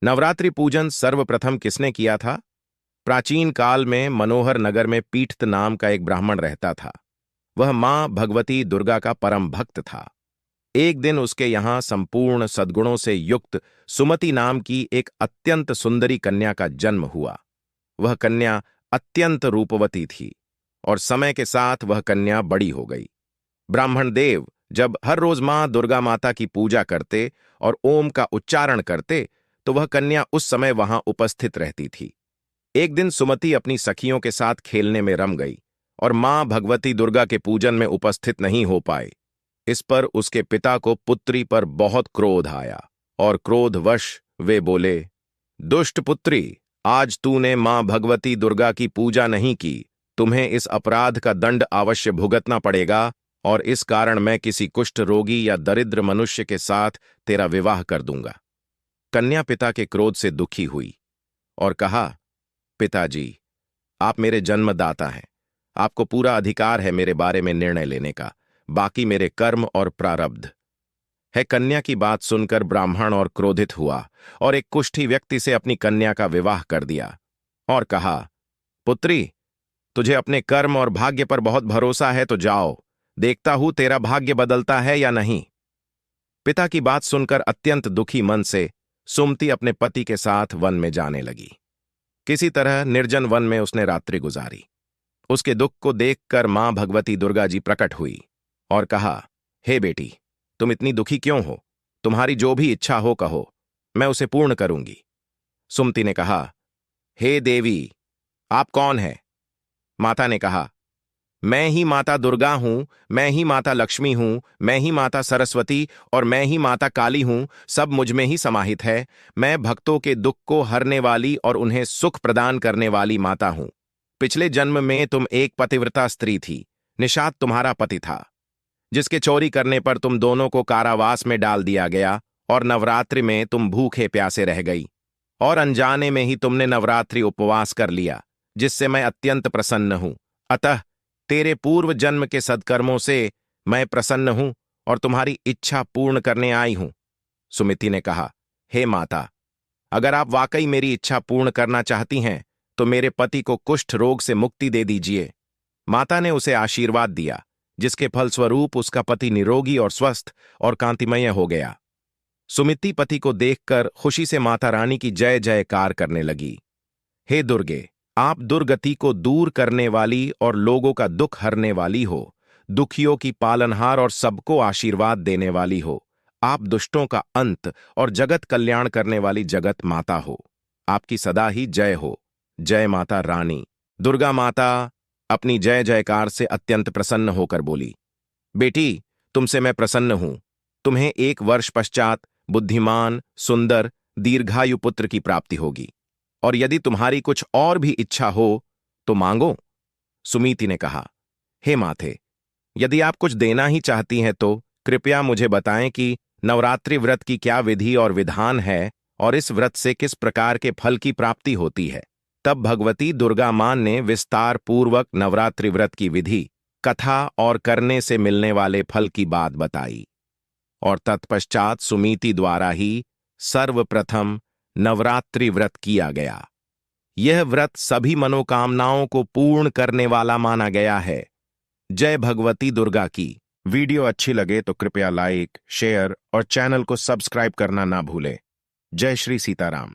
नवरात्रि पूजन सर्वप्रथम किसने किया था? प्राचीन काल में मनोहर नगर में पीठत नाम का एक ब्राह्मण रहता था। वह मां भगवती दुर्गा का परम भक्त था। एक दिन उसके यहाँ संपूर्ण सद्गुणों से युक्त सुमति नाम की एक अत्यंत सुंदरी कन्या का जन्म हुआ। वह कन्या अत्यंत रूपवती थी और समय के साथ वह कन्या बड़ी हो गई। ब्राह्मण देव जब हर रोज मां दुर्गा माता की पूजा करते और ओम का उच्चारण करते तो वह कन्या उस समय वहां उपस्थित रहती थी। एक दिन सुमति अपनी सखियों के साथ खेलने में रम गई और मां भगवती दुर्गा के पूजन में उपस्थित नहीं हो पाए। इस पर उसके पिता को पुत्री पर बहुत क्रोध आया और क्रोधवश वे बोले, दुष्ट पुत्री, आज तूने मां भगवती दुर्गा की पूजा नहीं की। तुम्हें इस अपराध का दंड अवश्य भुगतना पड़ेगा और इस कारण मैं किसी कुष्ठ रोगी या दरिद्र मनुष्य के साथ तेरा विवाह कर दूंगा। कन्या पिता के क्रोध से दुखी हुई और कहा, पिताजी, आप मेरे जन्मदाता हैं। आपको पूरा अधिकार है मेरे बारे में निर्णय लेने का। बाकी मेरे कर्म और प्रारब्ध है। कन्या की बात सुनकर ब्राह्मण और क्रोधित हुआ और एक कुष्ठी व्यक्ति से अपनी कन्या का विवाह कर दिया और कहा, पुत्री, तुझे अपने कर्म और भाग्य पर बहुत भरोसा है तो जाओ, देखता हूं तेरा भाग्य बदलता है या नहीं। पिता की बात सुनकर अत्यंत दुखी मन से सुमति अपने पति के साथ वन में जाने लगी। किसी तरह निर्जन वन में उसने रात्रि गुजारी। उसके दुख को देखकर मां भगवती दुर्गा जी प्रकट हुई और कहा, हे बेटी, तुम इतनी दुखी क्यों हो? तुम्हारी जो भी इच्छा हो कहो, मैं उसे पूर्ण करूंगी। सुमति ने कहा, हे देवी, आप कौन है? माता ने कहा, मैं ही माता दुर्गा हूं, मैं ही माता लक्ष्मी हूं, मैं ही माता सरस्वती और मैं ही माता काली हूं। सब मुझ में ही समाहित है। मैं भक्तों के दुख को हरने वाली और उन्हें सुख प्रदान करने वाली माता हूं। पिछले जन्म में तुम एक पतिव्रता स्त्री थी। निषाद तुम्हारा पति था, जिसके चोरी करने पर तुम दोनों को कारावास में डाल दिया गया और नवरात्रि में तुम भूखे प्यासे रह गई और अनजाने में ही तुमने नवरात्रि उपवास कर लिया, जिससे मैं अत्यंत प्रसन्न हूं। अतः तेरे पूर्व जन्म के सत्कर्मों से मैं प्रसन्न हूं और तुम्हारी इच्छा पूर्ण करने आई हूं। सुमिति ने कहा, हे माता, अगर आप वाकई मेरी इच्छा पूर्ण करना चाहती हैं तो मेरे पति को कुष्ठ रोग से मुक्ति दे दीजिए। माता ने उसे आशीर्वाद दिया, जिसके फलस्वरूप उसका पति निरोगी और स्वस्थ और कांतिमय हो गया। सुमिति पति को देखकर खुशी से माता रानी की जय जयकार करने लगी। हे दुर्गे, आप दुर्गति को दूर करने वाली और लोगों का दुख हरने वाली हो, दुखियों की पालनहार और सबको आशीर्वाद देने वाली हो। आप दुष्टों का अंत और जगत कल्याण करने वाली जगत माता हो। आपकी सदा ही जय हो। जय माता रानी। दुर्गा माता अपनी जय जयकार से अत्यंत प्रसन्न होकर बोली, बेटी, तुमसे मैं प्रसन्न हूं। तुम्हें 1 वर्ष पश्चात बुद्धिमान, सुंदर, दीर्घायु पुत्र की प्राप्ति होगी और यदि तुम्हारी कुछ और भी इच्छा हो तो मांगो। सुमीति ने कहा, हे माते, यदि आप कुछ देना ही चाहती हैं तो कृपया मुझे बताएं कि नवरात्रि व्रत की क्या विधि और विधान है और इस व्रत से किस प्रकार के फल की प्राप्ति होती है। तब भगवती दुर्गा मां ने विस्तार पूर्वक नवरात्रि व्रत की विधि, कथा और करने से मिलने वाले फल की बात बताई और तत्पश्चात सुमीति द्वारा ही सर्वप्रथम नवरात्रि व्रत किया गया। यह व्रत सभी मनोकामनाओं को पूर्ण करने वाला माना गया है। जय भगवती दुर्गा की। वीडियो अच्छी लगे तो कृपया लाइक, शेयर और चैनल को सब्सक्राइब करना ना भूलें। जय श्री सीताराम।